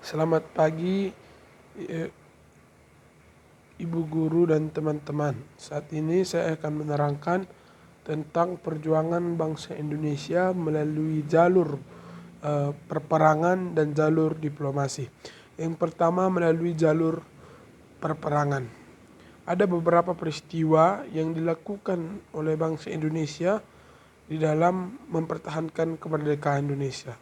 Selamat pagi, eh, Ibu Guru dan teman-teman. Saat ini saya akan menerangkan tentang perjuangan bangsa Indonesia melalui jalur perperangan dan jalur diplomasi. Yang pertama, melalui jalur perperangan. Ada beberapa peristiwa yang dilakukan oleh bangsa Indonesia di dalam mempertahankan kemerdekaan Indonesia.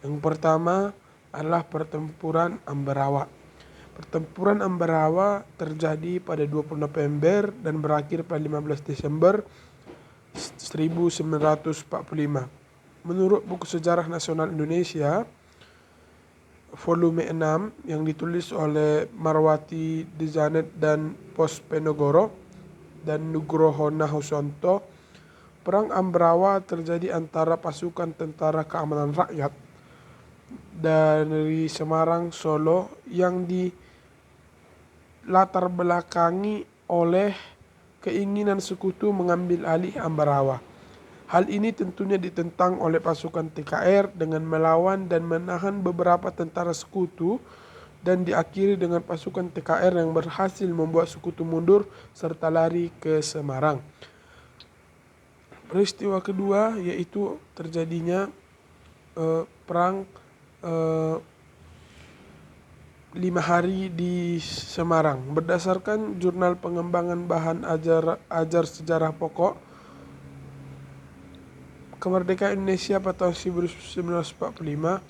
Yang pertama adalah pertempuran Ambarawa. Pertempuran Ambarawa terjadi pada 20 November dan berakhir pada 15 Desember 1945. Menurut buku Sejarah Nasional Indonesia, volume 6 yang ditulis oleh Marwati Dejanet dan Pospenogoro dan Nugroho Nahusonto, Perang Ambarawa terjadi antara pasukan Tentara Keamanan Rakyat dari Semarang, Solo yang dilatar belakangi oleh keinginan sekutu mengambil alih Ambarawa. Hal ini tentunya ditentang oleh pasukan TKR dengan melawan dan menahan beberapa tentara sekutu, dan diakhiri dengan pasukan TKR yang berhasil membuat sekutu mundur serta lari ke Semarang. Peristiwa kedua yaitu terjadinya perang 5 hari di Semarang. Berdasarkan Jurnal Pengembangan Bahan Ajar Sejarah Pokok Kemerdekaan Indonesia pada tahun 1945,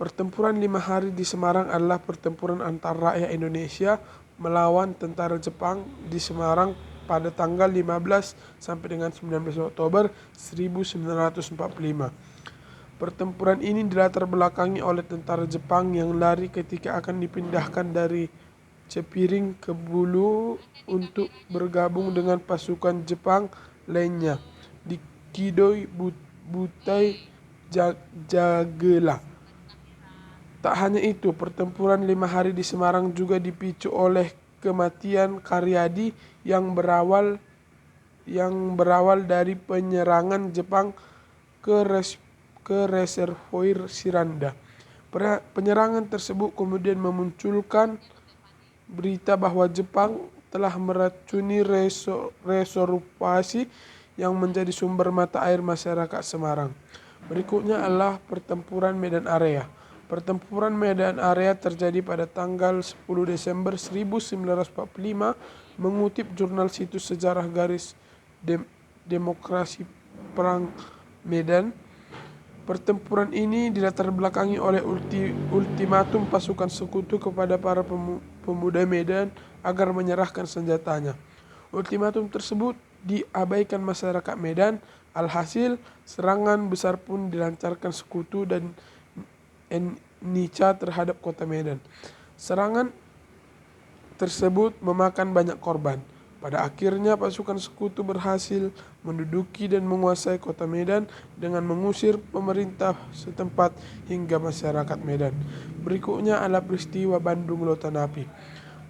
pertempuran 5 hari di Semarang adalah pertempuran antara rakyat Indonesia melawan tentara Jepang di Semarang pada tanggal 15 sampai dengan 19 Oktober 1945. Pertempuran ini dilatar belakangi oleh tentara Jepang yang lari ketika akan dipindahkan dari Cepiring ke Bulu untuk bergabung dengan pasukan Jepang lainnya di Kidoi Butai Jagela. Tak hanya itu, pertempuran 5 hari di Semarang juga dipicu oleh kematian Karyadi yang berawal dari penyerangan Jepang ke reservoir Siranda. Penyerangan tersebut kemudian memunculkan berita bahwa Jepang telah meracuni reservoir yang menjadi sumber mata air masyarakat Semarang. Berikutnya adalah pertempuran Medan Area. Pertempuran Medan Area terjadi pada tanggal 10 Desember 1945 mengutip jurnal situs sejarah garis demokrasi perang Medan. Pertempuran ini dilatar belakangi oleh ultimatum pasukan sekutu kepada para pemuda Medan agar menyerahkan senjatanya. Ultimatum tersebut diabaikan masyarakat Medan. Alhasil, serangan besar pun dilancarkan sekutu dan Nica terhadap kota Medan. Serangan tersebut memakan banyak korban. Pada akhirnya pasukan sekutu berhasil menduduki dan menguasai kota Medan dengan mengusir pemerintah setempat hingga masyarakat Medan. Berikutnya adalah peristiwa Bandung Lautan Api.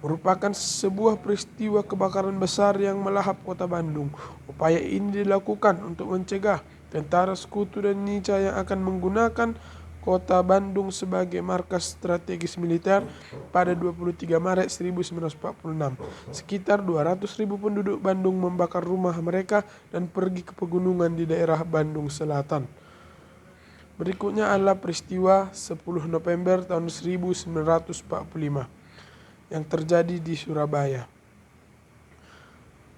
Merupakan sebuah peristiwa kebakaran besar yang melahap kota Bandung. Upaya ini dilakukan untuk mencegah tentara sekutu dan Nica yang akan menggunakan kota Bandung sebagai markas strategis militer pada 23 Maret 1946. Sekitar 200.000 penduduk Bandung membakar rumah mereka dan pergi ke pegunungan di daerah Bandung Selatan. Berikutnya adalah peristiwa 10 November tahun 1945 yang terjadi di Surabaya.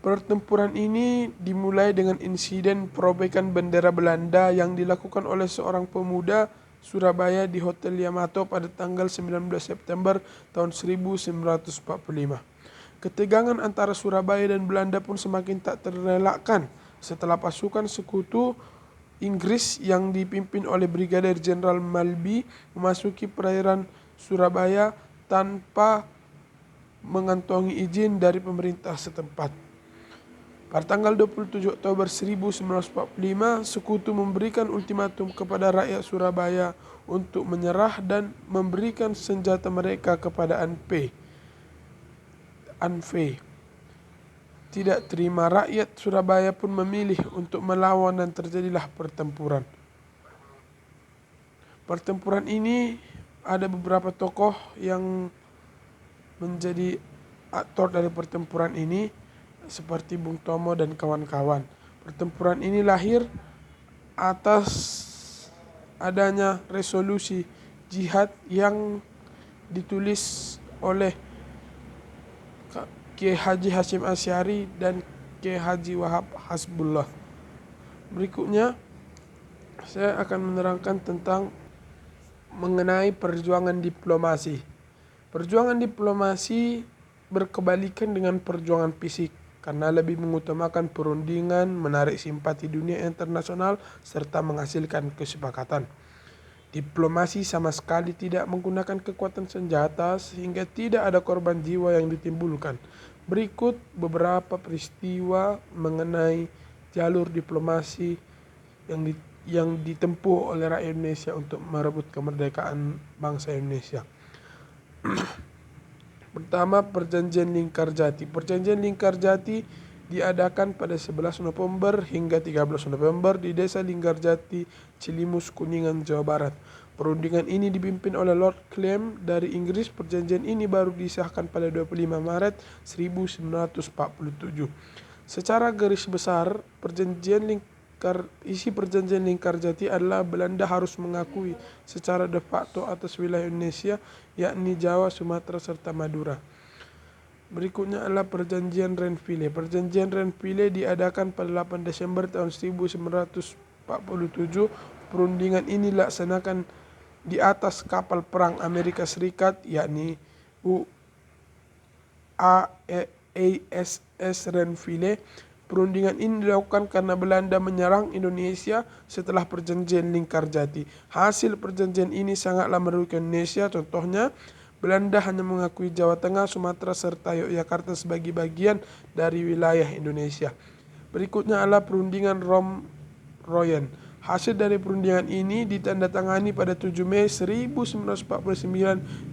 Pertempuran ini dimulai dengan insiden perobekan bendera Belanda yang dilakukan oleh seorang pemuda Surabaya di Hotel Yamato pada tanggal 19 September tahun 1945. Ketegangan antara Surabaya dan Belanda pun semakin tak terelakkan setelah pasukan sekutu Inggris yang dipimpin oleh Brigadir Jenderal Malby memasuki perairan Surabaya tanpa mengantongi izin dari pemerintah setempat. Pada tanggal 27 Oktober 1945, sekutu memberikan ultimatum kepada rakyat Surabaya untuk menyerah dan memberikan senjata mereka kepada ANP. Tidak terima, rakyat Surabaya pun memilih untuk melawan dan terjadilah pertempuran. Pertempuran ini ada beberapa tokoh yang menjadi aktor dari pertempuran ini seperti Bung Tomo dan kawan-kawan. Pertempuran ini lahir atas adanya resolusi jihad yang ditulis oleh Kiai Haji Hashim Asy'ari dan Kiai Haji Wahab Hasbullah. Berikutnya saya akan menerangkan tentang mengenai perjuangan diplomasi. Perjuangan diplomasi berkebalikan dengan perjuangan fisik karena lebih mengutamakan perundingan, menarik simpati dunia internasional, serta menghasilkan kesepakatan. Diplomasi sama sekali tidak menggunakan kekuatan senjata sehingga tidak ada korban jiwa yang ditimbulkan. Berikut beberapa peristiwa mengenai jalur diplomasi yang ditempuh oleh rakyat Indonesia untuk merebut kemerdekaan bangsa Indonesia. Pertama, Perjanjian Lingkarjati. Perjanjian Lingkarjati diadakan pada 11 November hingga 13 November di Desa Lingkarjati, Cilimus, Kuningan, Jawa Barat. Perundingan ini dipimpin oleh Lord Clem dari Inggris. Perjanjian ini baru disahkan pada 25 Maret 1947. Secara garis besar, isi Perjanjian Lingkarjati adalah Belanda harus mengakui secara de facto atas wilayah Indonesia, yakni Jawa, Sumatera, serta Madura. Berikutnya adalah Perjanjian Renville. Perjanjian Renville diadakan pada 8 Desember tahun 1947. Perundingan ini dilaksanakan di atas kapal perang Amerika Serikat, yakni USS Renville. Perundingan ini dilakukan karena Belanda menyerang Indonesia setelah Perjanjian Lingkarjati. Hasil perjanjian ini sangatlah merugikan Indonesia. Contohnya, Belanda hanya mengakui Jawa Tengah, Sumatera, serta Yogyakarta sebagai bagian dari wilayah Indonesia. Berikutnya adalah Perundingan Rom-Royen. Hasil dari perundingan ini ditandatangani pada 7 Mei 1949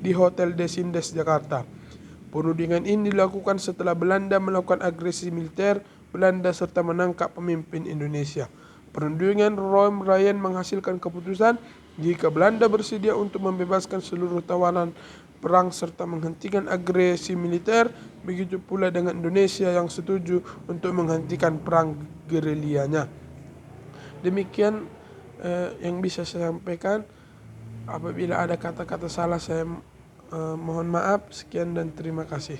di Hotel Desindes, Jakarta. Perundingan ini dilakukan setelah Belanda melakukan agresi militer Belanda serta menangkap pemimpin Indonesia. Perundingan Rom-Royen menghasilkan keputusan jika Belanda bersedia untuk membebaskan seluruh tawanan perang serta menghentikan agresi militer, begitu pula dengan Indonesia yang setuju untuk menghentikan perang gerilyanya. Demikian yang bisa saya sampaikan. Apabila ada kata-kata salah saya mohon maaf. Sekian dan terima kasih.